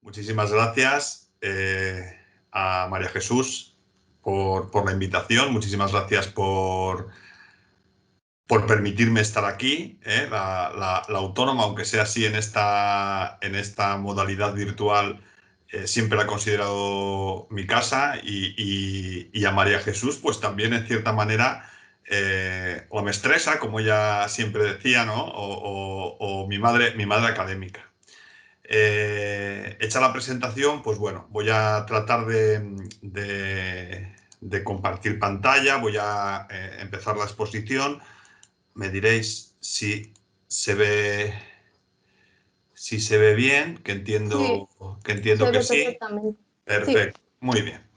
Muchísimas gracias a María Jesús por la invitación. Muchísimas gracias por permitirme estar aquí. La autónoma, aunque sea así en esta modalidad virtual, siempre la he considerado mi casa y a María Jesús, pues también en cierta manera, o me estresa, como ella siempre decía, ¿no? O mi madre académica. Hecha la presentación, pues bueno, voy a tratar de compartir pantalla, voy a empezar la exposición. Me diréis se ve, si se ve bien, que entiendo, Sí, que, entiendo se que ve sí. perfectamente. Sí. Perfecto, muy bien.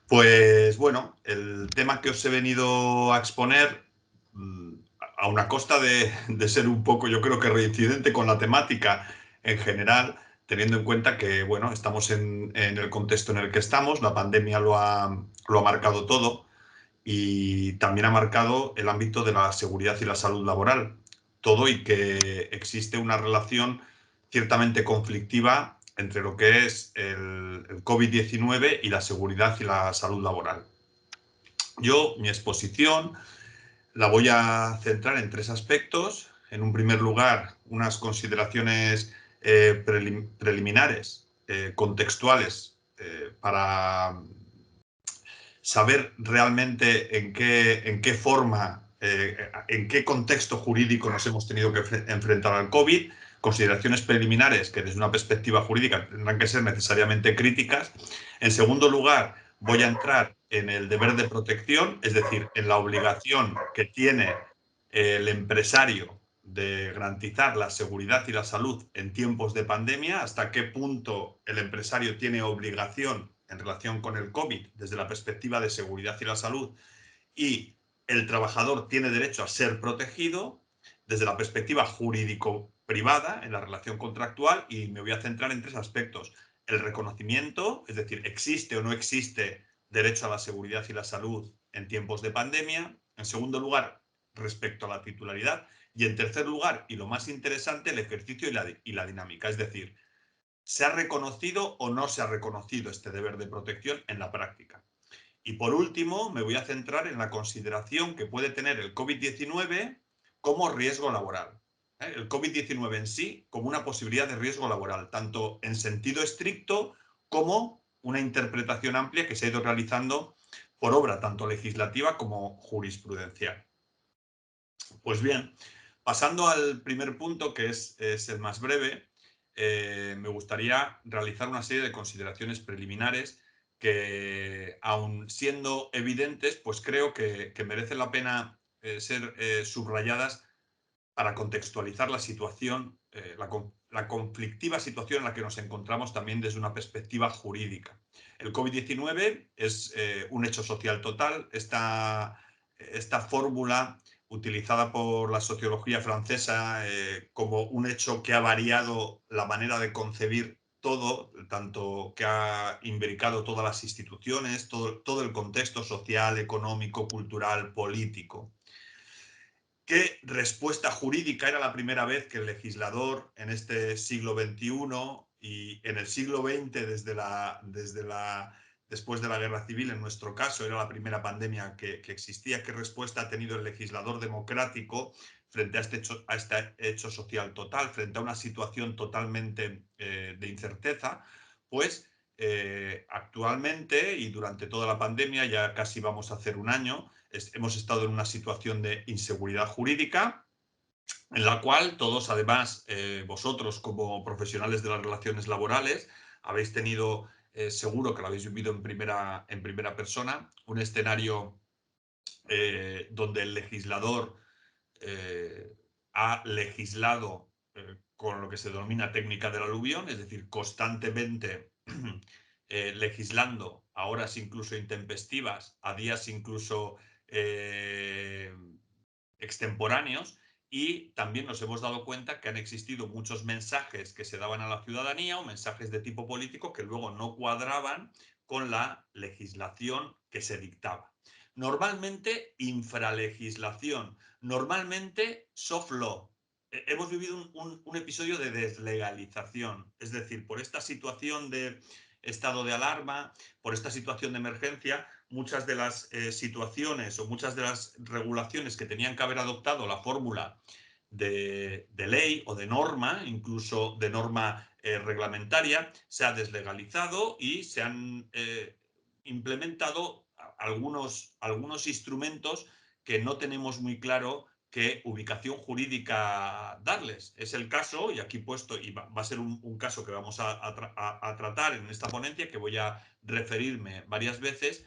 Pues bueno, el tema que os he venido a exponer, a una costa de ser un poco, yo creo que reincidente con la temática en general, teniendo en cuenta que, bueno, estamos en el contexto en el que estamos, la pandemia lo ha marcado todo y también ha marcado el ámbito de la seguridad y la salud laboral. Todo, y que existe una relación ciertamente conflictiva entre lo que es el COVID-19 y la seguridad y la salud laboral. Yo, mi exposición la voy a centrar en tres aspectos. En un primer lugar, unas consideraciones preliminares, contextuales, para saber realmente en qué forma, en qué contexto jurídico nos hemos tenido que enfrentar al COVID, consideraciones preliminares que desde una perspectiva jurídica tendrán que ser necesariamente críticas. En segundo lugar, voy a entrar en el deber de protección, es decir, en la obligación que tiene el empresario de garantizar la seguridad y la salud en tiempos de pandemia, hasta qué punto el empresario tiene obligación en relación con el COVID desde la perspectiva de seguridad y la salud, y el trabajador tiene derecho a ser protegido desde la perspectiva jurídico-privada en la relación contractual, y me voy a centrar en tres aspectos. El reconocimiento, es decir, existe o no existe derecho a la seguridad y la salud en tiempos de pandemia. En segundo lugar, respecto a la titularidad. Y en tercer lugar, y lo más interesante, el ejercicio y la dinámica. Es decir, ¿se ha reconocido o no se ha reconocido este deber de protección en la práctica? Y por último, me voy a centrar en la consideración que puede tener el COVID-19 como riesgo laboral. El COVID-19 en sí como una posibilidad de riesgo laboral, tanto en sentido estricto como una interpretación amplia que se ha ido realizando por obra tanto legislativa como jurisprudencial. Pues bien, pasando al primer punto, que es el más breve, me gustaría realizar una serie de consideraciones preliminares que, aun siendo evidentes, pues creo que merecen la pena ser subrayadas para contextualizar la situación, la conflictiva situación en la que nos encontramos también desde una perspectiva jurídica. El COVID-19 es un hecho social total. Esta fórmula utilizada por la sociología francesa como un hecho que ha variado la manera de concebir todo, tanto que ha imbricado todas las instituciones, todo el contexto social, económico, cultural, político. ¿Qué respuesta jurídica? Era la primera vez que el legislador en este siglo XXI y en el siglo XX, después de la Guerra Civil, en nuestro caso, era la primera pandemia que existía. ¿Qué respuesta ha tenido el legislador democrático frente a este hecho social total, frente a una situación totalmente de incerteza? Pues actualmente y durante toda la pandemia, ya casi vamos a hacer un año, hemos estado en una situación de inseguridad jurídica, en la cual todos, además, vosotros como profesionales de las relaciones laborales, habéis tenido, seguro que lo habéis vivido en primera persona, un escenario donde el legislador ha legislado con lo que se denomina técnica del aluvión, es decir, constantemente legislando a horas incluso intempestivas, a días incluso extemporáneos, y también nos hemos dado cuenta que han existido muchos mensajes que se daban a la ciudadanía o mensajes de tipo político que luego no cuadraban con la legislación que se dictaba. Normalmente infralegislación, normalmente soft law, hemos vivido un episodio de deslegalización, es decir, por esta situación de estado de alarma, por esta situación de emergencia, muchas de las situaciones o muchas de las regulaciones que tenían que haber adoptado la fórmula de ley o de norma, incluso de norma reglamentaria, se ha deslegalizado y se han implementado algunos instrumentos que no tenemos muy claro qué ubicación jurídica darles. Es el caso, y aquí puesto, y va a ser un caso que vamos a tratar en esta ponencia, que voy a referirme varias veces,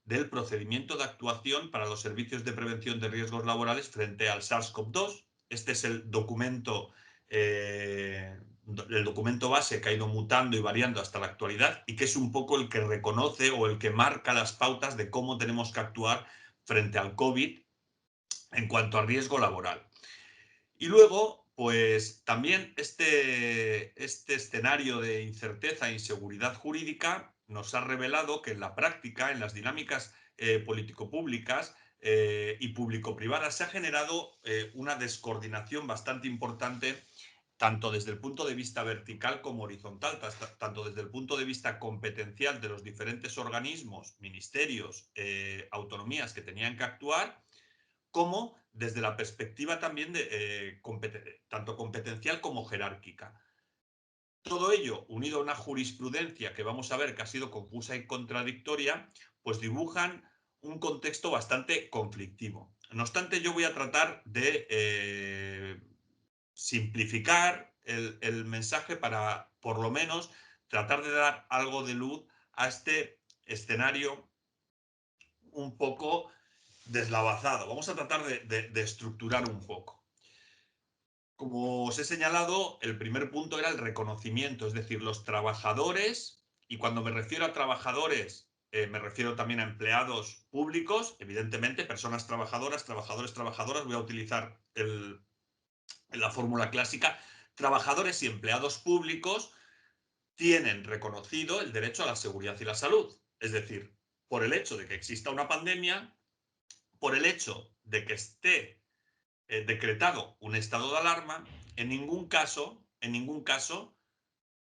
del procedimiento de actuación para los servicios de prevención de riesgos laborales frente al SARS-CoV-2. Este es el documento base que ha ido mutando y variando hasta la actualidad y que es un poco el que reconoce o el que marca las pautas de cómo tenemos que actuar frente al COVID en cuanto a riesgo laboral. Y luego, pues también este escenario de incerteza e inseguridad jurídica nos ha revelado que en la práctica, en las dinámicas político-públicas y público-privadas, se ha generado una descoordinación bastante importante, tanto desde el punto de vista vertical como horizontal, tanto desde el punto de vista competencial de los diferentes organismos, ministerios, autonomías que tenían que actuar, como desde la perspectiva también de tanto competencial como jerárquica. Todo ello, unido a una jurisprudencia que vamos a ver que ha sido confusa y contradictoria, pues dibujan un contexto bastante conflictivo. No obstante, yo voy a tratar de simplificar el mensaje para, por lo menos, tratar de dar algo de luz a este escenario un poco deslavazado. Vamos a tratar de estructurar un poco. Como os he señalado, el primer punto era el reconocimiento, es decir, los trabajadores, y cuando me refiero a trabajadores, me refiero también a empleados públicos, evidentemente, personas trabajadoras, trabajadores, trabajadoras, voy a utilizar la fórmula clásica, trabajadores y empleados públicos tienen reconocido el derecho a la seguridad y la salud, es decir, por el hecho de que exista una pandemia, por el hecho de que esté decretado un estado de alarma, en ningún caso,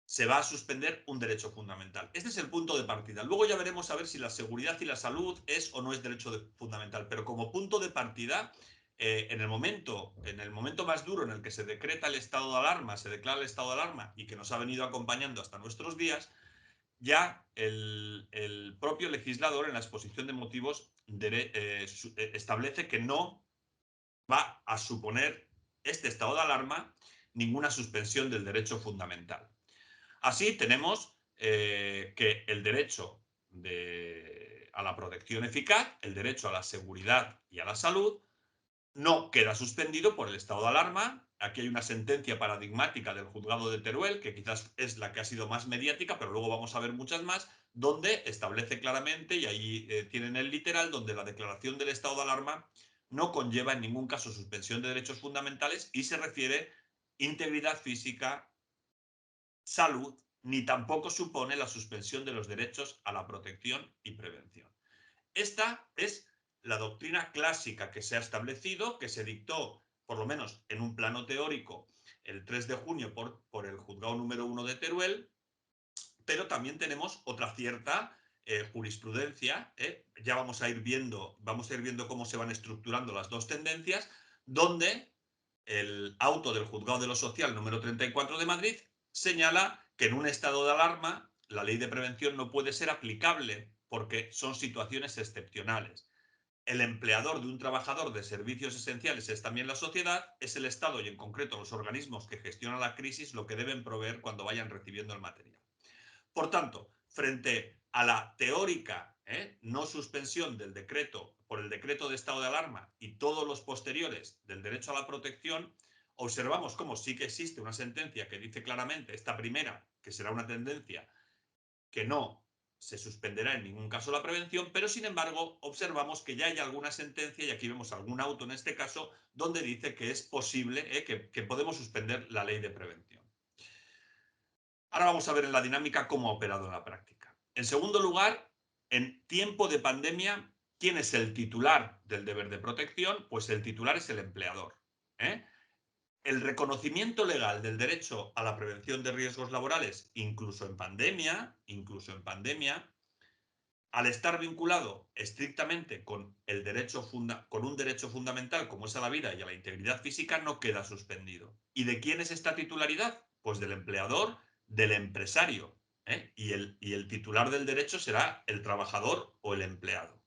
se va a suspender un derecho fundamental. Este es el punto de partida. Luego ya veremos a ver si la seguridad y la salud es o no es derecho fundamental, pero como punto de partida, en el momento más duro en el que se decreta el estado de alarma, se declara el estado de alarma y que nos ha venido acompañando hasta nuestros días, ya el propio legislador en la exposición de motivos establece que no va a suponer este estado de alarma ninguna suspensión del derecho fundamental. Así tenemos que el derecho a la protección eficaz, el derecho a la seguridad y a la salud, no queda suspendido por el estado de alarma. Aquí hay una sentencia paradigmática del juzgado de Teruel, que quizás es la que ha sido más mediática, pero luego vamos a ver muchas más, donde establece claramente, y ahí tienen el literal, donde la declaración del estado de alarma no conlleva en ningún caso suspensión de derechos fundamentales y se refiere integridad física, salud, ni tampoco supone la suspensión de los derechos a la protección y prevención. Esta es la doctrina clásica que se ha establecido, que se dictó, por lo menos en un plano teórico, el 3 de junio por el juzgado número 1 de Teruel, pero también tenemos otra cierta jurisprudencia. Ya vamos a ir viendo cómo se van estructurando las dos tendencias, donde el auto del juzgado de lo social número 34 de Madrid señala que en un estado de alarma la ley de prevención no puede ser aplicable porque son situaciones excepcionales. El empleador de un trabajador de servicios esenciales es también la sociedad, es el Estado y en concreto los organismos que gestionan la crisis lo que deben proveer cuando vayan recibiendo el material. Por tanto, frente a la teórica no suspensión del decreto por el decreto de estado de alarma y todos los posteriores del derecho a la protección, observamos cómo sí que existe una sentencia que dice claramente, esta primera, que será una tendencia, que no se suspenderá en ningún caso la prevención, pero sin embargo observamos que ya hay alguna sentencia, y aquí vemos algún auto en este caso, donde dice que es posible, que podemos suspender la ley de prevención. Ahora vamos a ver en la dinámica cómo ha operado en la práctica. En segundo lugar, en tiempo de pandemia, ¿quién es el titular del deber de protección? Pues el titular es el empleador. el reconocimiento legal del derecho a la prevención de riesgos laborales, incluso en pandemia, al estar vinculado estrictamente con con un derecho fundamental como es a la vida y a la integridad física, no queda suspendido. ¿Y de quién es esta titularidad? Pues del empleador, del empresario, ¿eh? Y el titular del derecho será el trabajador o el empleado.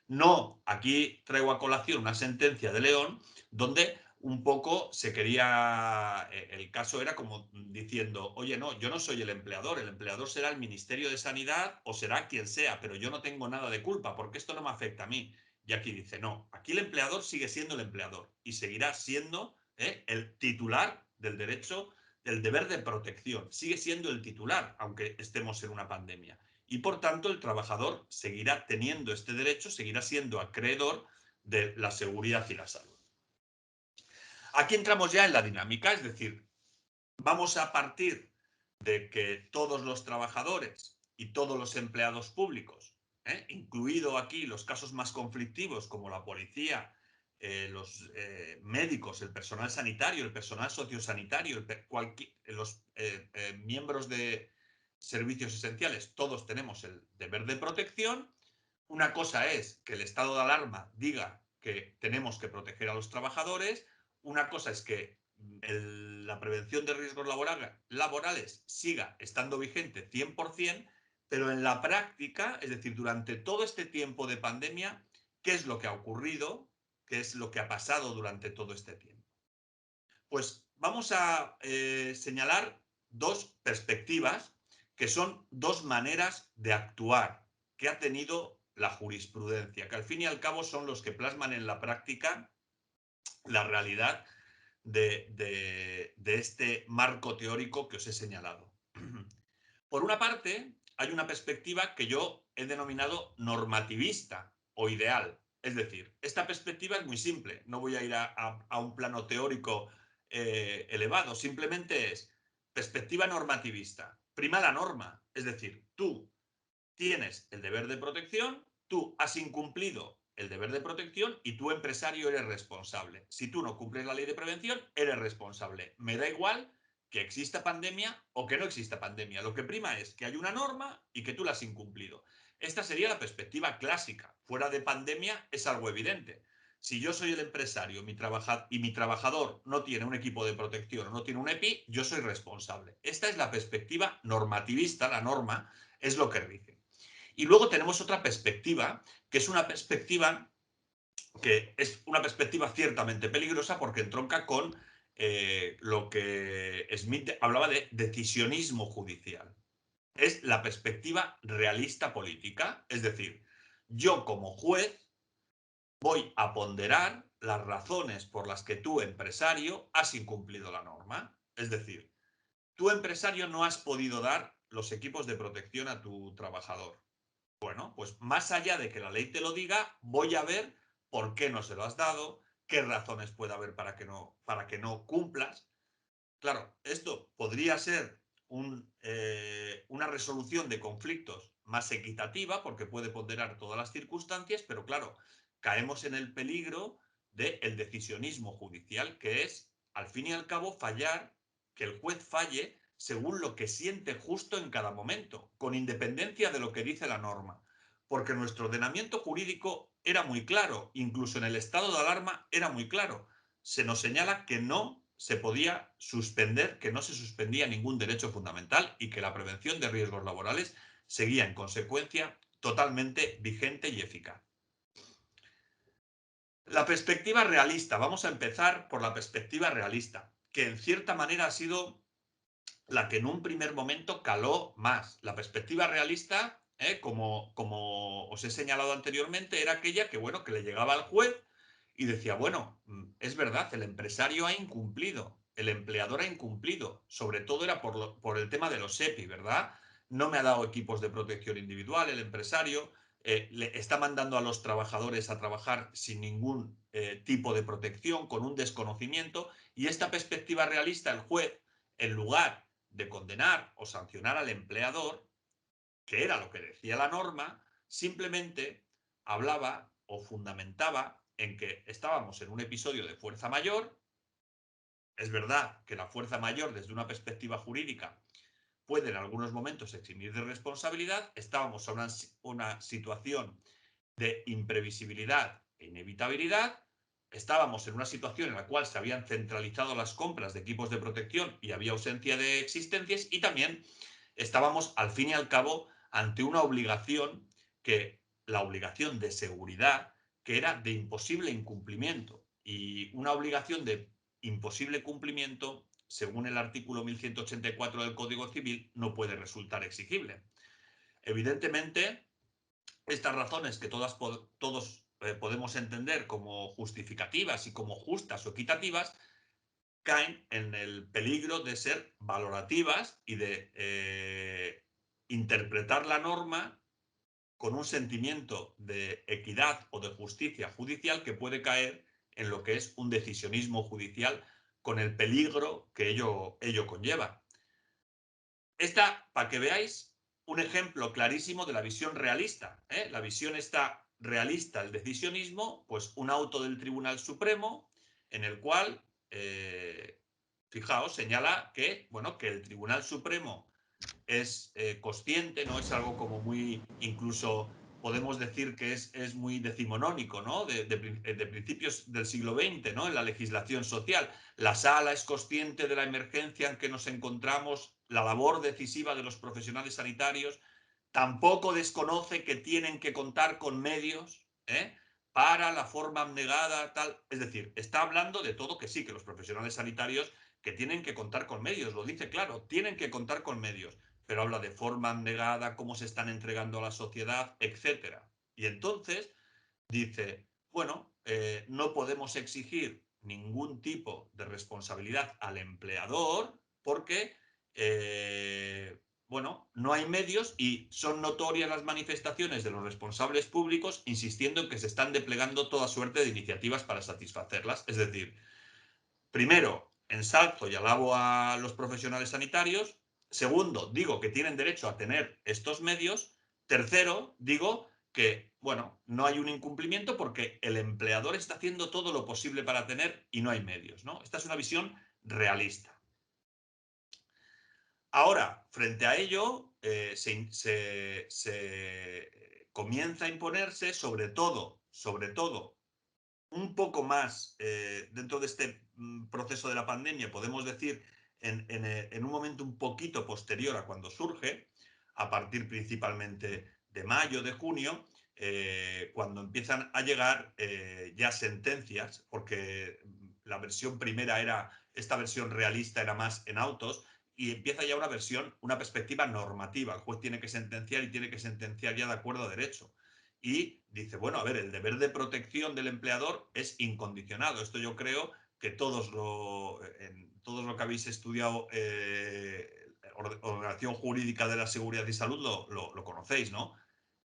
No, aquí traigo a colación una sentencia de León donde un poco se quería, el caso era como diciendo, oye, no, yo no soy el empleador será el Ministerio de Sanidad o será quien sea, pero yo no tengo nada de culpa porque esto no me afecta a mí. Y aquí dice, no, aquí el empleador sigue siendo el empleador y seguirá siendo el titular del derecho, del deber de protección, sigue siendo el titular, aunque estemos en una pandemia. Y por tanto el trabajador seguirá teniendo este derecho, seguirá siendo acreedor de la seguridad y la salud. Aquí entramos ya en la dinámica, es decir, vamos a partir de que todos los trabajadores y todos los empleados públicos, incluido aquí los casos más conflictivos como la policía, los médicos, el personal sanitario, el personal sociosanitario, los miembros de servicios esenciales, todos tenemos el deber de protección. Una cosa es que el estado de alarma diga que tenemos que proteger a los trabajadores, una cosa es que la prevención de riesgos laborales siga estando vigente 100%, pero en la práctica, es decir, durante todo este tiempo de pandemia, ¿qué es lo que ha ocurrido? ¿Qué es lo que ha pasado durante todo este tiempo? Pues vamos a señalar dos perspectivas que son dos maneras de actuar que ha tenido la jurisprudencia, que al fin y al cabo son los que plasman en la práctica la realidad de este marco teórico que os he señalado. Por una parte, hay una perspectiva que yo he denominado normativista o ideal. Es decir, esta perspectiva es muy simple. No voy a ir a un plano teórico elevado. Simplemente es perspectiva normativista. Prima la norma. Es decir, tú tienes el deber de protección, tú has incumplido el deber de protección y tú, empresario, eres responsable. Si tú no cumples la ley de prevención, eres responsable. Me da igual que exista pandemia o que no exista pandemia. Lo que prima es que hay una norma y que tú la has incumplido. Esta sería la perspectiva clásica. Fuera de pandemia es algo evidente. Si yo soy el empresario y mi trabajador no tiene un equipo de protección o no tiene un EPI, yo soy responsable. Esta es la perspectiva normativista, la norma es lo que rige. Y luego tenemos otra perspectiva, que es una perspectiva ciertamente peligrosa porque entronca con lo que Smith hablaba de decisionismo judicial. Es la perspectiva realista política, es decir, yo como juez voy a ponderar las razones por las que tú, empresario, has incumplido la norma. Es decir, tú, empresario, no has podido dar los equipos de protección a tu trabajador. Bueno, pues más allá de que la ley te lo diga, voy a ver por qué no se lo has dado, qué razones puede haber para que no cumplas. Claro, esto podría ser una resolución de conflictos más equitativa porque puede ponderar todas las circunstancias, pero claro, caemos en el peligro del decisionismo judicial, que es, al fin y al cabo, que el juez falle según lo que siente justo en cada momento, con independencia de lo que dice la norma. Porque nuestro ordenamiento jurídico era muy claro, incluso en el estado de alarma era muy claro. Se nos señala que no se podía suspender, que no se suspendía ningún derecho fundamental y que la prevención de riesgos laborales seguía en consecuencia totalmente vigente y eficaz. La perspectiva realista. Vamos a empezar por la perspectiva realista, que en cierta manera ha sido la que en un primer momento caló más. La perspectiva realista, como os he señalado anteriormente, era aquella que, bueno, que le llegaba al juez y decía, bueno, es verdad, el empresario ha incumplido, el empleador ha incumplido, sobre todo era por el tema de los EPI, ¿verdad? No me ha dado equipos de protección individual el empresario, le está mandando a los trabajadores a trabajar sin ningún tipo de protección, con un desconocimiento, y esta perspectiva realista, el juez, en lugar de condenar o sancionar al empleador, que era lo que decía la norma, simplemente hablaba o fundamentaba en que estábamos en un episodio de fuerza mayor, es verdad que la fuerza mayor, desde una perspectiva jurídica, puede en algunos momentos eximir de responsabilidad. Estábamos en una situación de imprevisibilidad e inevitabilidad. Estábamos en una situación en la cual se habían centralizado las compras de equipos de protección y había ausencia de existencias, y también estábamos, al fin y al cabo, ante una obligación, la obligación de seguridad, que era de imposible incumplimiento. Y una obligación de imposible cumplimiento, según el artículo 1184 del Código Civil, no puede resultar exigible. Evidentemente, estas razones que todos podemos entender como justificativas y como justas o equitativas, caen en el peligro de ser valorativas y de interpretar la norma con un sentimiento de equidad o de justicia judicial que puede caer en lo que es un decisionismo judicial, con el peligro que ello conlleva. Para que veáis un ejemplo clarísimo de la visión realista, ¿eh? La visión está realista, el decisionismo, pues un auto del Tribunal Supremo en el cual, fijaos, señala que, bueno, que el Tribunal Supremo es consciente, ¿no? Es algo como muy, incluso podemos decir que es muy decimonónico, ¿no? De principios del siglo XX, ¿no? En la legislación social. La sala es consciente de la emergencia en que nos encontramos, la labor decisiva de los profesionales sanitarios, tampoco desconoce que tienen que contar con medios, para la forma abnegada, tal. Es decir, está hablando de todo, que sí, que los profesionales sanitarios que tienen que contar con medios, lo dice claro, tienen que contar con medios, pero habla de forma abnegada, cómo se están entregando a la sociedad, etcétera. Y entonces dice, bueno, no podemos exigir ningún tipo de responsabilidad al empleador porque, bueno, no hay medios, y son notorias las manifestaciones de los responsables públicos insistiendo en que se están desplegando toda suerte de iniciativas para satisfacerlas. Es decir, primero, ensalzo y alabo a los profesionales sanitarios. Segundo, digo que tienen derecho a tener estos medios. Tercero, digo que, bueno, no hay un incumplimiento porque el empleador está haciendo todo lo posible para tener y no hay medios, ¿no? Esta es una visión realista. Ahora, frente a ello, se comienza a imponerse, sobre todo, un poco más dentro de este proceso de la pandemia, podemos decir, en un momento un poquito posterior a cuando surge, a partir principalmente de mayo, de junio, cuando empiezan a llegar ya sentencias, porque la versión primera era, esta versión realista era más en autos, y empieza ya una perspectiva normativa. El juez tiene que sentenciar, y tiene que sentenciar ya de acuerdo a derecho. Y dice, bueno, a ver, el deber de protección del empleador es incondicionado. Esto yo creo que todos lo que habéis estudiado, ordenación jurídica de la seguridad y salud, lo conocéis, ¿no?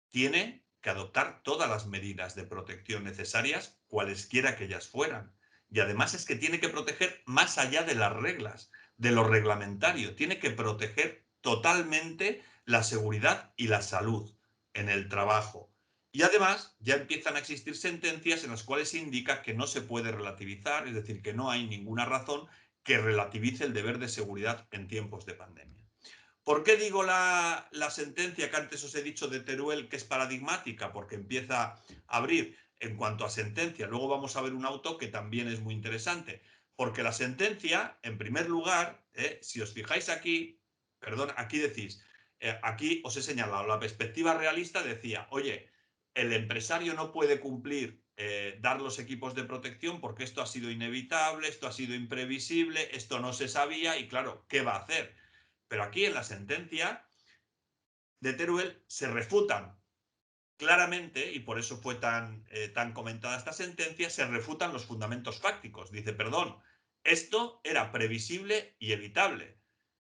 Tiene que adoptar todas las medidas de protección necesarias, cualesquiera que ellas fueran. Y además es que tiene que proteger más allá de las reglas, de lo reglamentario. Tiene que proteger totalmente la seguridad y la salud en el trabajo. Y además ya empiezan a existir sentencias en las cuales se indica que no se puede relativizar, es decir, que no hay ninguna razón que relativice el deber de seguridad en tiempos de pandemia. ¿Por qué digo la sentencia que antes os he dicho de Teruel, que es paradigmática? Porque empieza a abrir en cuanto a sentencia. Luego vamos a ver un auto que también es muy interesante. Porque la sentencia, en primer lugar, si os fijáis aquí, perdón, aquí decís, aquí os he señalado, la perspectiva realista decía, oye, el empresario no puede cumplir, dar los equipos de protección porque esto ha sido inevitable, esto ha sido imprevisible, esto no se sabía y claro, ¿qué va a hacer? Pero aquí en la sentencia de Teruel se refutan claramente, y por eso fue tan comentada esta sentencia, se refutan los fundamentos fácticos. Dice, perdón, esto era previsible y evitable.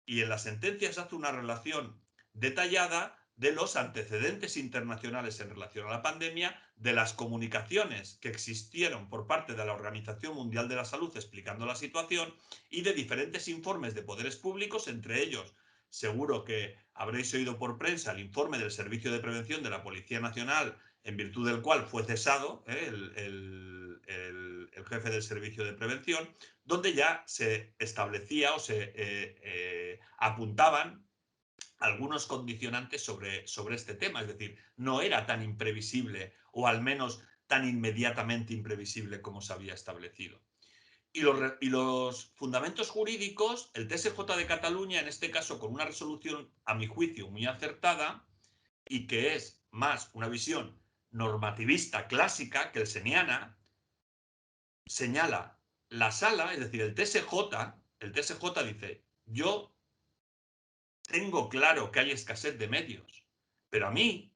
Y en la sentencia se hace una relación detallada de los antecedentes internacionales en relación a la pandemia, de las comunicaciones que existieron por parte de la Organización Mundial de la Salud explicando la situación, y de diferentes informes de poderes públicos, entre ellos, seguro que habréis oído por prensa el informe del Servicio de Prevención de la Policía Nacional, en virtud del cual fue cesado el jefe del servicio de prevención, donde ya se establecía o se apuntaban algunos condicionantes sobre este tema. Es decir, no era tan imprevisible, o al menos tan inmediatamente imprevisible como se había establecido. Y los fundamentos jurídicos, el TSJ de Cataluña, en este caso con una resolución, a mi juicio, muy acertada, y que es más una visión normativista clásica que el seniana, señala la sala, es decir, el TSJ dice, yo tengo claro que hay escasez de medios, pero a mí,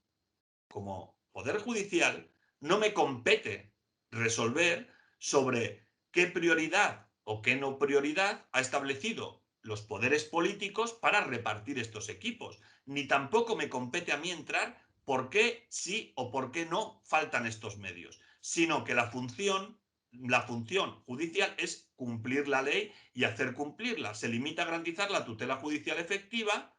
como Poder Judicial, no me compete resolver sobre qué prioridad o qué no prioridad ha establecido los poderes políticos para repartir estos equipos. Ni tampoco me compete a mí entrar por qué sí o por qué no faltan estos medios, sino que la función judicial es cumplir la ley y hacer cumplirla. Se limita a garantizar la tutela judicial efectiva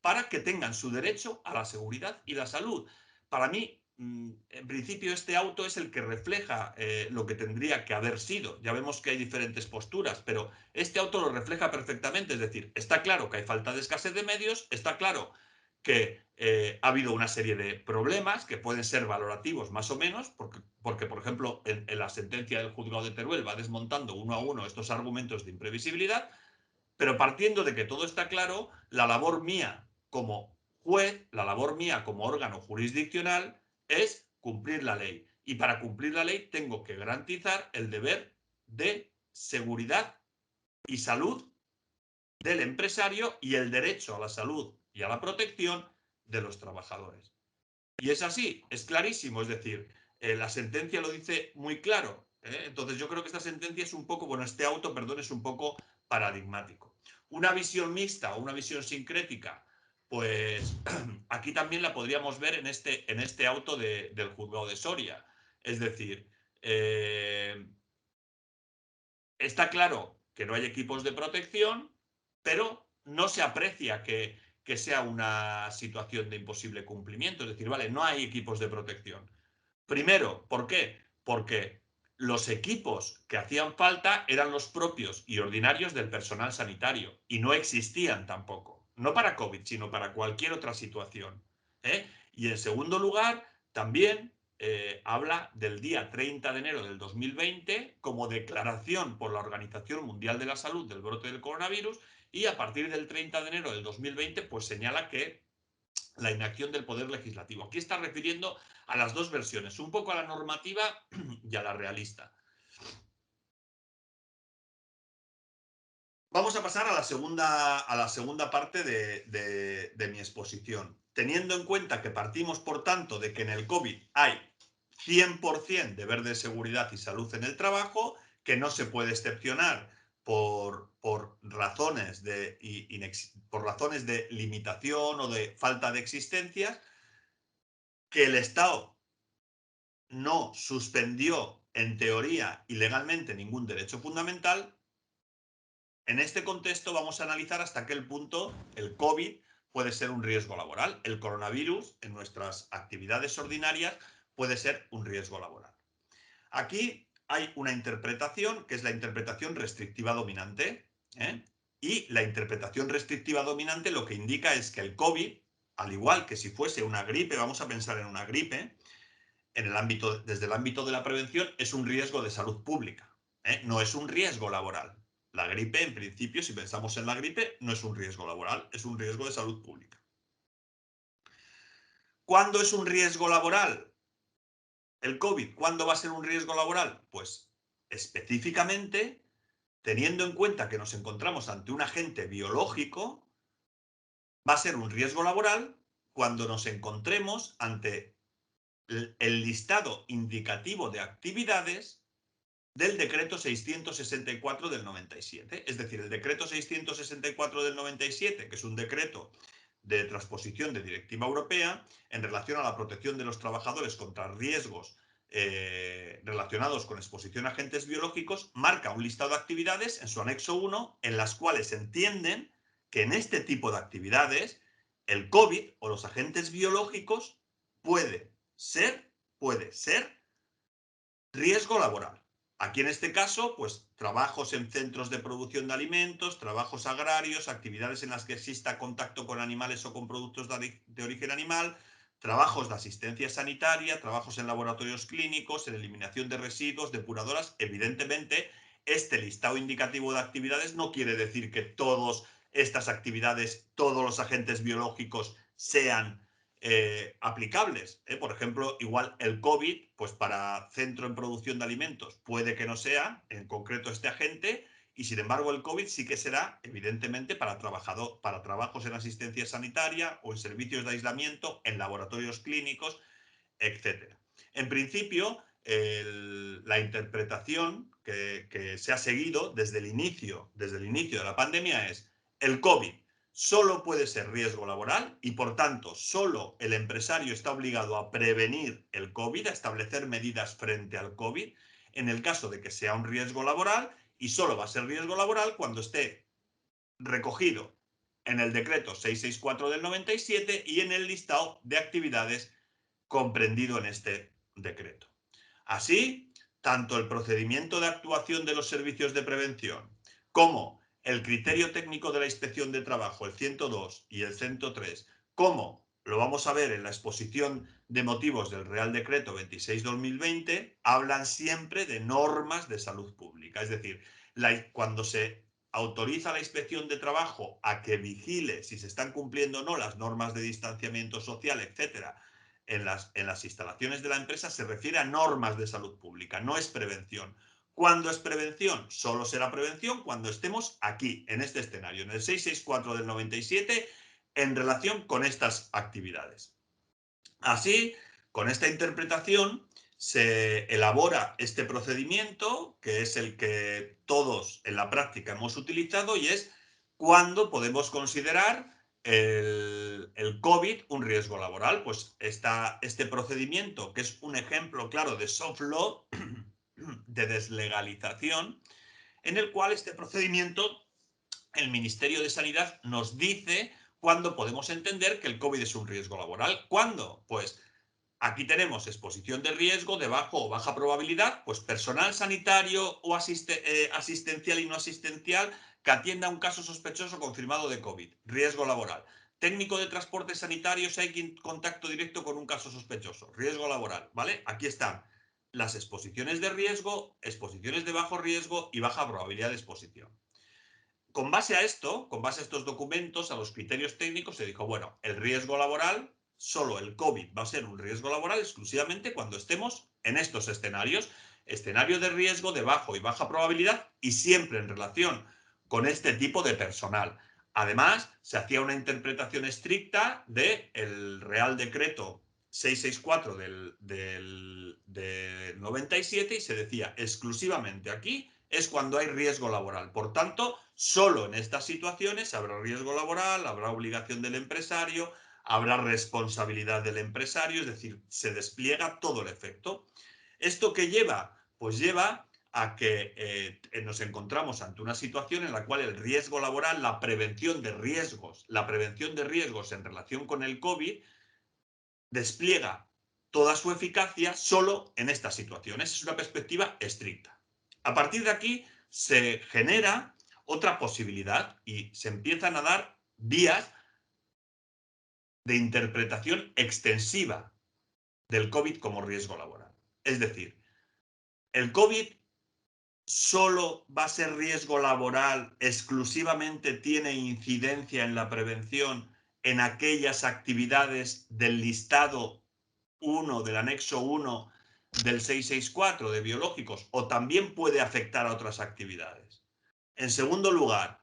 para que tengan su derecho a la seguridad y la salud. Para mí, en principio, este auto es el que refleja lo que tendría que haber sido. Ya vemos que hay diferentes posturas, pero este auto lo refleja perfectamente. Es decir, está claro que hay falta de escasez de medios, está claro que ha habido una serie de problemas que pueden ser valorativos más o menos, porque por ejemplo, en la sentencia del juzgado de Teruel va desmontando uno a uno estos argumentos de imprevisibilidad, pero partiendo de que todo está claro, la labor mía como juez, la labor mía como órgano jurisdiccional es cumplir la ley. Y para cumplir la ley tengo que garantizar el deber de seguridad y salud del empresario y el derecho a la salud y a la protección de los trabajadores. Y es así, es clarísimo, es decir, la sentencia lo dice muy claro. Entonces yo creo que esta sentencia es un poco, bueno, este auto, perdón, es un poco paradigmático. Una visión mixta o una visión sincrética, pues aquí también la podríamos ver en este auto del juzgado de Soria. Es decir, está claro que no hay equipos de protección, pero no se aprecia que sea una situación de imposible cumplimiento. Es decir, vale, no hay equipos de protección. Primero, ¿por qué? Porque los equipos que hacían falta eran los propios y ordinarios del personal sanitario y no existían tampoco. No para COVID, sino para cualquier otra situación. Y en segundo lugar, también habla del día 30 de enero del 2020 como declaración por la Organización Mundial de la Salud del brote del coronavirus, y a partir del 30 de enero del 2020 pues señala que la inacción del Poder Legislativo. Aquí está refiriendo a las dos versiones, un poco a la normativa y a la realista. Vamos a pasar a la segunda parte de mi exposición. Teniendo en cuenta que partimos, por tanto, de que en el COVID hay 100% deber de seguridad y salud en el trabajo, que no se puede excepcionar por razones de limitación o de falta de existencias, que el Estado no suspendió, en teoría y legalmente, ningún derecho fundamental. En este contexto vamos a analizar hasta qué punto el COVID puede ser un riesgo laboral. El coronavirus en nuestras actividades ordinarias puede ser un riesgo laboral. Aquí hay una interpretación que es la interpretación restrictiva dominante, y la interpretación restrictiva dominante lo que indica es que el COVID, al igual que si fuese una gripe, vamos a pensar en una gripe, desde el ámbito de la prevención, es un riesgo de salud pública, no es un riesgo laboral. La gripe, en principio, si pensamos en la gripe, no es un riesgo laboral, es un riesgo de salud pública. ¿Cuándo es un riesgo laboral el COVID? ¿Cuándo va a ser un riesgo laboral? Pues específicamente, teniendo en cuenta que nos encontramos ante un agente biológico, va a ser un riesgo laboral cuando nos encontremos ante el listado indicativo de actividades del decreto 664 del 97. Es decir, el decreto 664 del 97, que es un decreto de transposición de directiva europea en relación a la protección de los trabajadores contra riesgos relacionados con exposición a agentes biológicos, marca un listado de actividades en su anexo 1 en las cuales entienden que en este tipo de actividades el COVID o los agentes biológicos puede puede ser riesgo laboral. Aquí en este caso, pues trabajos en centros de producción de alimentos, trabajos agrarios, actividades en las que exista contacto con animales o con productos de origen animal, trabajos de asistencia sanitaria, trabajos en laboratorios clínicos, en eliminación de residuos, depuradoras. Evidentemente, este listado indicativo de actividades no quiere decir que todas estas actividades, todos los agentes biológicos sean aplicables. Por ejemplo, igual el COVID, pues para centro en producción de alimentos puede que no sea en concreto este agente, y sin embargo el COVID sí que será evidentemente para trabajos en asistencia sanitaria o en servicios de aislamiento, en laboratorios clínicos, etcétera. En principio, la interpretación que se ha seguido desde el inicio de la pandemia es: el COVID solo puede ser riesgo laboral y, por tanto, solo el empresario está obligado a prevenir el COVID, a establecer medidas frente al COVID, en el caso de que sea un riesgo laboral, y solo va a ser riesgo laboral cuando esté recogido en el decreto 664 del 97 y en el listado de actividades comprendido en este decreto. Así, tanto el procedimiento de actuación de los servicios de prevención como el criterio técnico de la inspección de trabajo, el 102 y el 103, como lo vamos a ver en la exposición de motivos del Real Decreto 26/2020, hablan siempre de normas de salud pública. Es decir, cuando se autoriza a la inspección de trabajo a que vigile si se están cumpliendo o no las normas de distanciamiento social, etcétera, en las instalaciones de la empresa, se refiere a normas de salud pública, no es prevención. ¿Cuándo es prevención? Solo será prevención cuando estemos aquí, en este escenario, en el 664 del 97, en relación con estas actividades. Así, con esta interpretación, se elabora este procedimiento, que es el que todos en la práctica hemos utilizado, y es cuándo podemos considerar el COVID un riesgo laboral. Pues este procedimiento, que es un ejemplo claro de soft law, de deslegalización, en el cual este procedimiento, el Ministerio de Sanidad nos dice cuándo podemos entender que el COVID es un riesgo laboral. ¿Cuándo? Pues aquí tenemos exposición de riesgo de bajo o baja probabilidad, pues personal sanitario o asistencial y no asistencial que atienda a un caso sospechoso confirmado de COVID, riesgo laboral. Técnico de transporte sanitario si hay contacto directo con un caso sospechoso, riesgo laboral, ¿vale? Aquí están las exposiciones de riesgo, exposiciones de bajo riesgo y baja probabilidad de exposición. Con base a esto, con base a estos documentos, a los criterios técnicos, se dijo, bueno, el riesgo laboral, solo el COVID va a ser un riesgo laboral exclusivamente cuando estemos en estos escenarios, escenario de riesgo de bajo y baja probabilidad, y siempre en relación con este tipo de personal. Además, se hacía una interpretación estricta del Real Decreto 664 del 97, y se decía exclusivamente aquí es cuando hay riesgo laboral. Por tanto, solo en estas situaciones habrá riesgo laboral, habrá obligación del empresario, habrá responsabilidad del empresario, es decir, se despliega todo el efecto. ¿Esto qué lleva? Pues lleva a que nos encontramos ante una situación en la cual el riesgo laboral, la prevención de riesgos en relación con el COVID, despliega toda su eficacia solo en estas situaciones. Es una perspectiva estricta. A partir de aquí se genera otra posibilidad y se empiezan a dar vías de interpretación extensiva del COVID como riesgo laboral. Es decir, el COVID solo va a ser riesgo laboral, exclusivamente tiene incidencia en la prevención en aquellas actividades del listado 1 del anexo 1 del 664 de biológicos, o también puede afectar a otras actividades. En segundo lugar,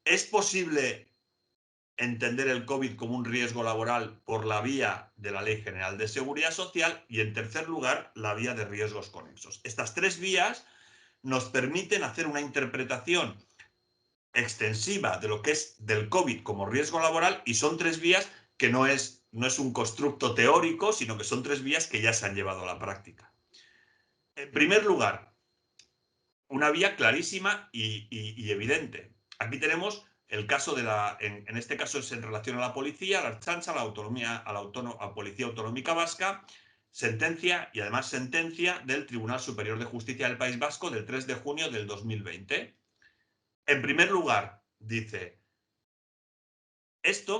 ¿es posible entender el COVID como un riesgo laboral por la vía de la Ley General de Seguridad Social? Y en tercer lugar, la vía de riesgos conexos. Estas tres vías nos permiten hacer una interpretación extensiva de lo que es del COVID como riesgo laboral, y son tres vías que no es un constructo teórico, sino que son tres vías que ya se han llevado a la práctica. En primer lugar, una vía clarísima y evidente. Aquí tenemos el caso en este caso es en relación a la policía, a la Ertzaintza, a la Policía Autonómica Vasca. Sentencia, y además sentencia del Tribunal Superior de Justicia del País Vasco del 3 de junio del 2020. En primer lugar, dice, este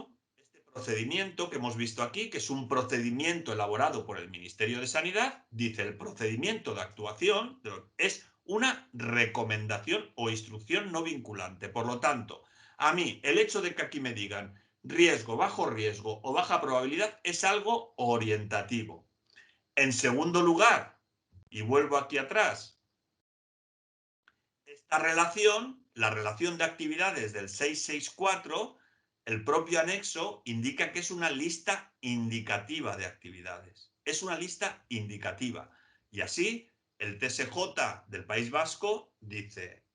procedimiento que hemos visto aquí, que es un procedimiento elaborado por el Ministerio de Sanidad, dice, el procedimiento de actuación es una recomendación o instrucción no vinculante. Por lo tanto, a mí, el hecho de que aquí me digan riesgo, bajo riesgo o baja probabilidad es algo orientativo. En segundo lugar, y vuelvo aquí atrás, esta relación, la relación de actividades del 664, el propio anexo indica que es una lista indicativa de actividades. Es una lista indicativa. Y así, el TSJ del País Vasco dice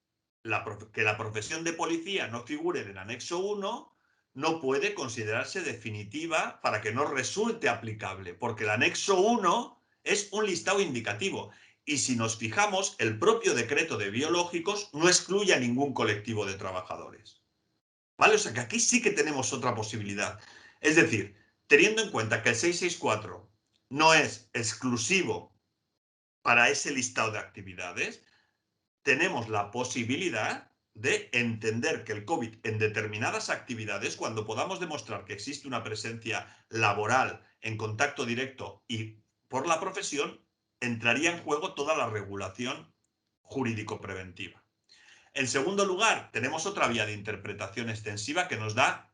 que la profesión de policía no figure en el anexo 1 no puede considerarse definitiva para que no resulte aplicable, porque el anexo 1 es un listado indicativo. Y si nos fijamos, el propio decreto de biológicos no excluye a ningún colectivo de trabajadores. ¿Vale? O sea que aquí sí que tenemos otra posibilidad. Es decir, teniendo en cuenta que el 664 no es exclusivo para ese listado de actividades, tenemos la posibilidad de entender que el COVID en determinadas actividades, cuando podamos demostrar que existe una presencia laboral en contacto directo y por la profesión, entraría en juego toda la regulación jurídico-preventiva. En segundo lugar, tenemos otra vía de interpretación extensiva que nos da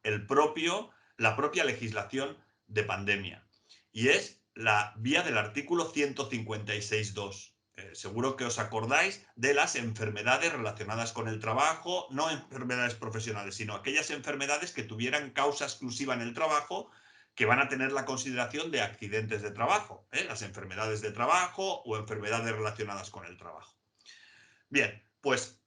la propia legislación de pandemia, y es la vía del artículo 156.2. Seguro que os acordáis de las enfermedades relacionadas con el trabajo, no enfermedades profesionales, sino aquellas enfermedades que tuvieran causa exclusiva en el trabajo, que van a tener la consideración de accidentes de trabajo, las enfermedades de trabajo o enfermedades relacionadas con el trabajo. Bien, pues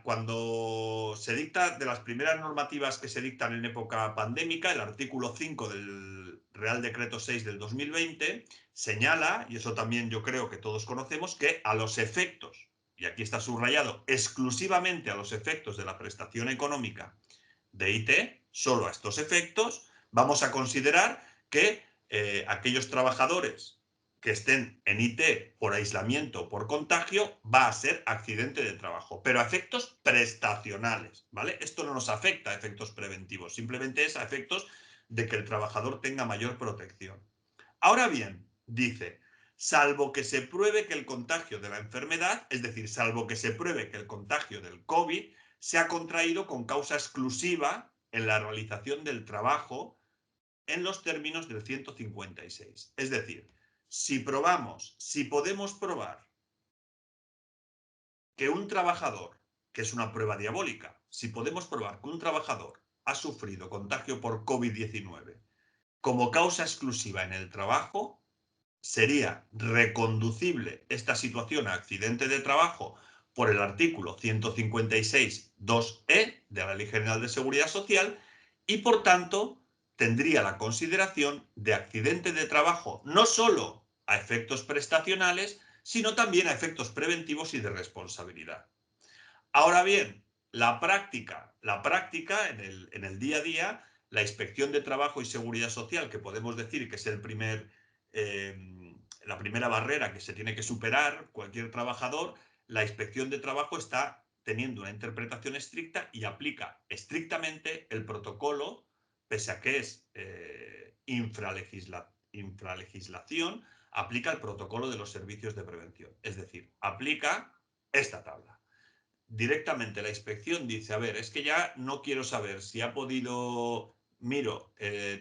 cuando se dicta, de las primeras normativas que se dictan en época pandémica, el artículo 5 del Real Decreto 6 del 2020 señala, y eso también yo creo que todos conocemos, que a los efectos, y aquí está subrayado, exclusivamente a los efectos de la prestación económica de IT, solo a estos efectos, vamos a considerar que aquellos trabajadores que estén en IT por aislamiento o por contagio va a ser accidente de trabajo, pero a efectos prestacionales, ¿vale? Esto no nos afecta a efectos preventivos, simplemente es a efectos de que el trabajador tenga mayor protección. Ahora bien, dice, salvo que se pruebe que el contagio de la enfermedad, es decir, salvo que se pruebe que el contagio del COVID se ha contraído con causa exclusiva en la realización del trabajo en los términos del 156. Es decir, si podemos probar que un trabajador, que es una prueba diabólica, si podemos probar que un trabajador ha sufrido contagio por COVID-19 como causa exclusiva en el trabajo, sería reconducible esta situación a accidente de trabajo por el artículo 156.2e de la Ley General de Seguridad Social y, por tanto, tendría la consideración de accidente de trabajo no solo a efectos prestacionales, sino también a efectos preventivos y de responsabilidad. Ahora bien, la práctica en el día a día, la Inspección de Trabajo y Seguridad Social, que podemos decir que es la primera barrera que se tiene que superar cualquier trabajador, la Inspección de Trabajo está teniendo una interpretación estricta y aplica estrictamente el protocolo, pese a que es infralegislación, aplica el protocolo de los servicios de prevención. Es decir, aplica esta tabla. Directamente la inspección dice, a ver, es que ya no quiero saber si ha podido, miro,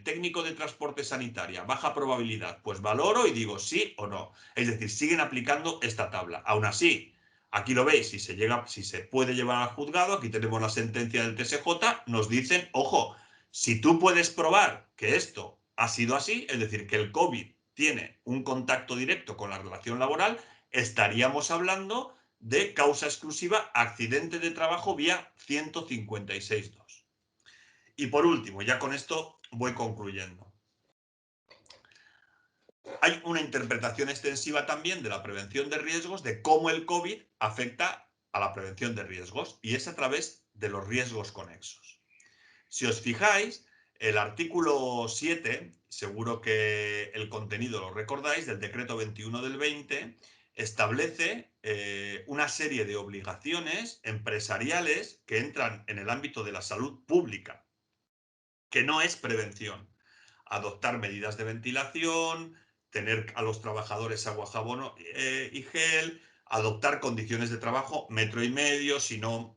técnico de transporte sanitaria, baja probabilidad, pues valoro y digo sí o no. Es decir, siguen aplicando esta tabla. Aún así, aquí lo veis, si se puede llevar al juzgado, aquí tenemos la sentencia del TSJ, nos dicen, ojo, si tú puedes probar que esto ha sido así, es decir, que el COVID tiene un contacto directo con la relación laboral, estaríamos hablando de causa exclusiva accidente de trabajo vía 156.2. Y por último, ya con esto voy concluyendo. Hay una interpretación extensiva también de la prevención de riesgos, de cómo el COVID afecta a la prevención de riesgos, y es a través de los riesgos conexos. Si os fijáis, El artículo 7, seguro que el contenido lo recordáis, del decreto 21 del 20, establece una serie de obligaciones empresariales que entran en el ámbito de la salud pública, que no es prevención. Adoptar medidas de ventilación, tener a los trabajadores agua, jabón y gel, adoptar condiciones de trabajo 1,5 metros, si no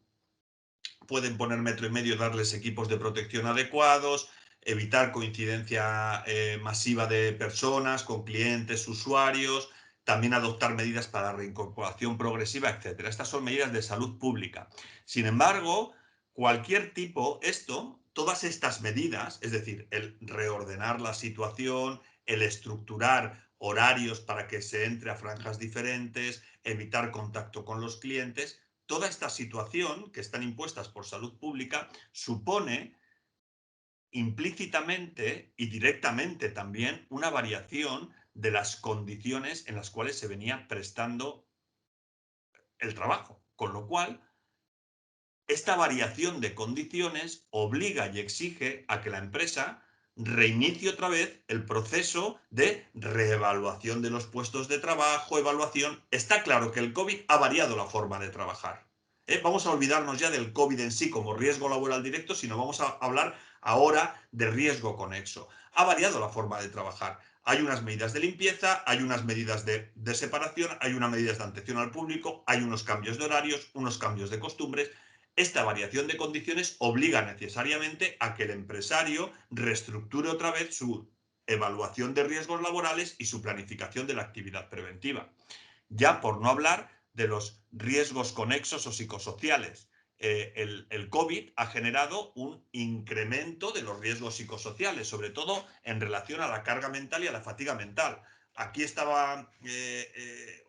pueden poner 1,5 metros, darles equipos de protección adecuados, evitar coincidencia masiva de personas con clientes, usuarios, también adoptar medidas para la reincorporación progresiva, etc. Estas son medidas de salud pública. Sin embargo, cualquier tipo, todas estas medidas, es decir, el reordenar la situación, el estructurar horarios para que se entre a franjas diferentes, evitar contacto con los clientes, toda esta situación que están impuestas por salud pública supone implícitamente y directamente también una variación de las condiciones en las cuales se venía prestando el trabajo. Con lo cual, esta variación de condiciones obliga y exige a que la empresa reinicie otra vez el proceso de reevaluación de los puestos de trabajo, evaluación. Está claro que el COVID ha variado la forma de trabajar. Vamos a olvidarnos ya del COVID en sí como riesgo laboral directo, sino vamos a hablar ahora de riesgo conexo. Ha variado la forma de trabajar. Hay unas medidas de limpieza, hay unas medidas de separación, hay unas medidas de atención al público, hay unos cambios de horarios, unos cambios de costumbres. Esta variación de condiciones obliga necesariamente a que el empresario reestructure otra vez su evaluación de riesgos laborales y su planificación de la actividad preventiva. Ya por no hablar de los riesgos conexos o psicosociales. El COVID ha generado un incremento de los riesgos psicosociales, sobre todo en relación a la carga mental y a la fatiga mental. Aquí estaba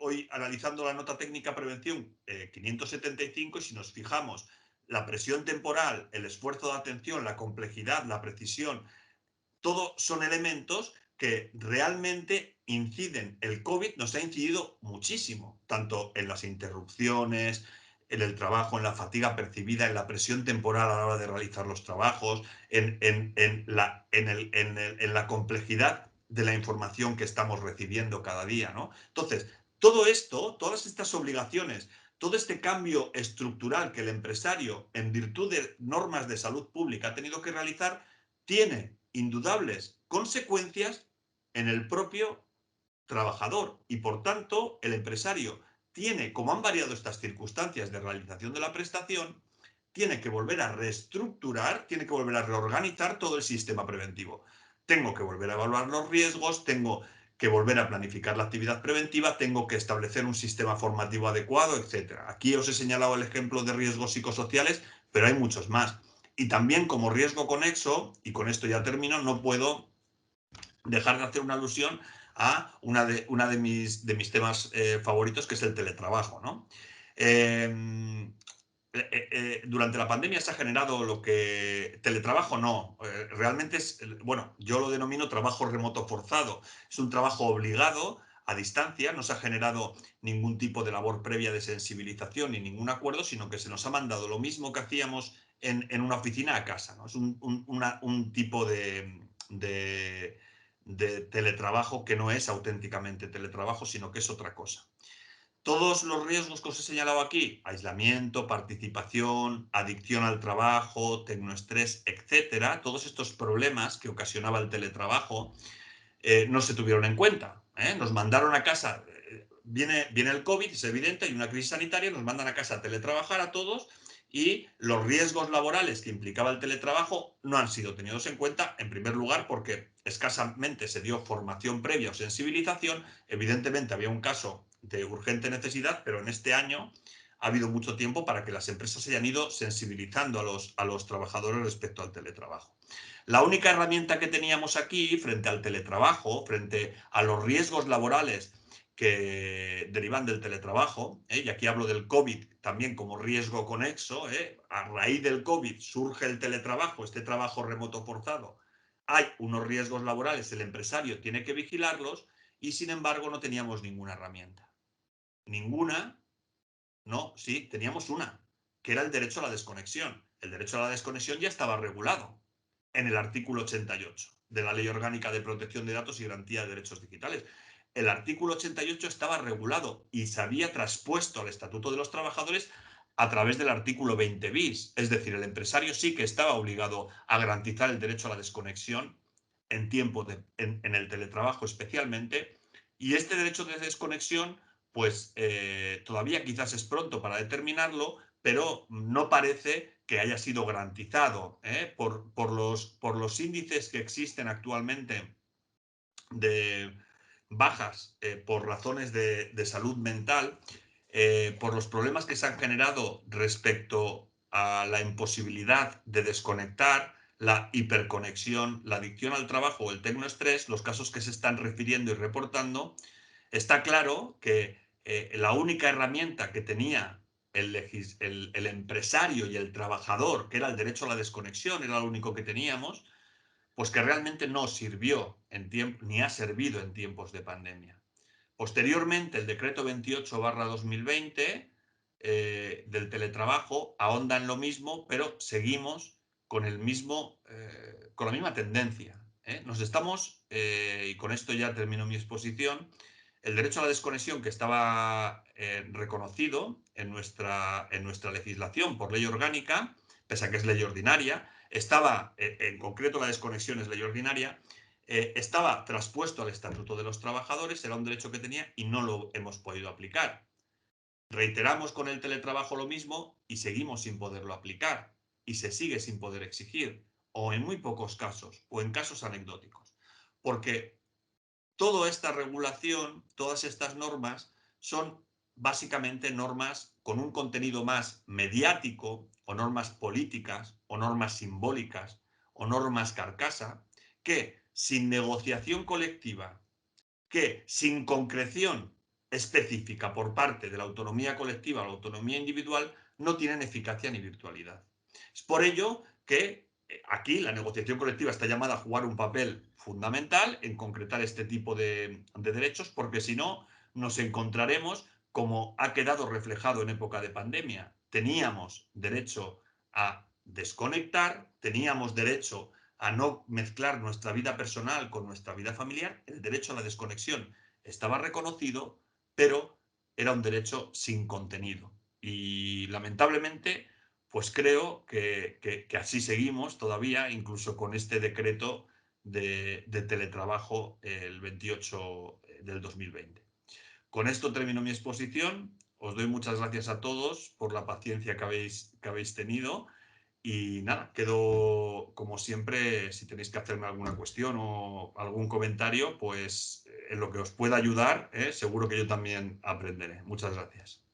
hoy analizando la nota técnica prevención 575 y si nos fijamos, la presión temporal, el esfuerzo de atención, la complejidad, la precisión, todo son elementos que realmente inciden. El COVID nos ha incidido muchísimo, tanto en las interrupciones, en el trabajo, en la fatiga percibida, en la presión temporal a la hora de realizar los trabajos, en la complejidad de la información que estamos recibiendo cada día, ¿no? Entonces, todo esto, todas estas obligaciones, todo este cambio estructural que el empresario, en virtud de normas de salud pública, ha tenido que realizar, tiene indudables consecuencias en el propio trabajador y por tanto el empresario tiene, como han variado estas circunstancias de realización de la prestación, tiene que volver a reestructurar, tiene que volver a reorganizar todo el sistema preventivo. Tengo que volver a evaluar los riesgos, tengo que volver a planificar la actividad preventiva, tengo que establecer un sistema formativo adecuado, etc. Aquí os he señalado el ejemplo de riesgos psicosociales, pero hay muchos más. Y también como riesgo conexo, y con esto ya termino, no puedo dejar de hacer una alusión a una de mis temas favoritos, que es el teletrabajo, ¿no? Durante la pandemia se ha generado lo que... Teletrabajo no, realmente es, bueno, yo lo denomino trabajo remoto forzado. Es un trabajo obligado a distancia, no se ha generado ningún tipo de labor previa de sensibilización ni ningún acuerdo, sino que se nos ha mandado lo mismo que hacíamos en una oficina a casa, ¿no? Es un tipo de teletrabajo que no es auténticamente teletrabajo, sino que es otra cosa. Todos los riesgos que os he señalado aquí, aislamiento, participación, adicción al trabajo, tecnoestrés, etcétera, todos estos problemas que ocasionaba el teletrabajo no se tuvieron en cuenta. Nos mandaron a casa, viene el COVID, es evidente, hay una crisis sanitaria, nos mandan a casa a teletrabajar a todos y los riesgos laborales que implicaba el teletrabajo no han sido tenidos en cuenta, en primer lugar, porque escasamente se dio formación previa o sensibilización. Evidentemente había un caso de urgente necesidad, pero en este año ha habido mucho tiempo para que las empresas se hayan ido sensibilizando a los trabajadores respecto al teletrabajo. La única herramienta que teníamos aquí frente al teletrabajo, frente a los riesgos laborales que derivan del teletrabajo, y aquí hablo del COVID también como riesgo conexo, a raíz del COVID surge el teletrabajo, este trabajo remoto forzado, hay unos riesgos laborales, el empresario tiene que vigilarlos y sin embargo no teníamos ninguna herramienta. Ninguna, no, sí, teníamos una, que era el derecho a la desconexión. El derecho a la desconexión ya estaba regulado en el artículo 88 de la Ley Orgánica de Protección de Datos y Garantía de Derechos Digitales. El artículo 88 estaba regulado y se había traspuesto al Estatuto de los Trabajadores a través del artículo 20 bis. Es decir, el empresario sí que estaba obligado a garantizar el derecho a la desconexión en en el teletrabajo especialmente, y este derecho de desconexión, pues todavía quizás es pronto para determinarlo, pero no parece que haya sido garantizado por los índices que existen actualmente de bajas por razones de salud mental, por los problemas que se han generado respecto a la imposibilidad de desconectar, la hiperconexión, la adicción al trabajo o el tecnoestrés, los casos que se están refiriendo y reportando. Está claro que la única herramienta que tenía el empresario y el trabajador, que era el derecho a la desconexión, era lo único que teníamos, pues que realmente no sirvió ni ha servido en tiempos de pandemia. Posteriormente, el decreto 28/2020 del teletrabajo ahonda en lo mismo, pero seguimos con con la misma tendencia. Nos estamos, y con esto ya termino mi exposición, el derecho a la desconexión que estaba reconocido en nuestra legislación por ley orgánica, pese a que es ley ordinaria, estaba, en concreto la desconexión es ley ordinaria, estaba traspuesto al Estatuto de los Trabajadores, era un derecho que tenía y no lo hemos podido aplicar. Reiteramos con el teletrabajo lo mismo y seguimos sin poderlo aplicar y se sigue sin poder exigir, o en muy pocos casos, o en casos anecdóticos. Porque toda esta regulación, todas estas normas son básicamente normas con un contenido más mediático, o normas políticas, o normas simbólicas, o normas carcasa, que sin negociación colectiva, que sin concreción específica por parte de la autonomía colectiva o la autonomía individual, no tienen eficacia ni virtualidad. Es por ello que aquí la negociación colectiva está llamada a jugar un papel fundamental en concretar este tipo de derechos, porque si no, nos encontraremos como ha quedado reflejado en época de pandemia. Teníamos derecho a desconectar, teníamos derecho a no mezclar nuestra vida personal con nuestra vida familiar. El derecho a la desconexión estaba reconocido, pero era un derecho sin contenido. Y lamentablemente, pues creo que así seguimos todavía, incluso con este decreto de teletrabajo el 28 del 2020. Con esto termino mi exposición. Os doy muchas gracias a todos por la paciencia que habéis tenido. Y nada, quedo como siempre, si tenéis que hacerme alguna cuestión o algún comentario, pues en lo que os pueda ayudar, seguro que yo también aprenderé. Muchas gracias.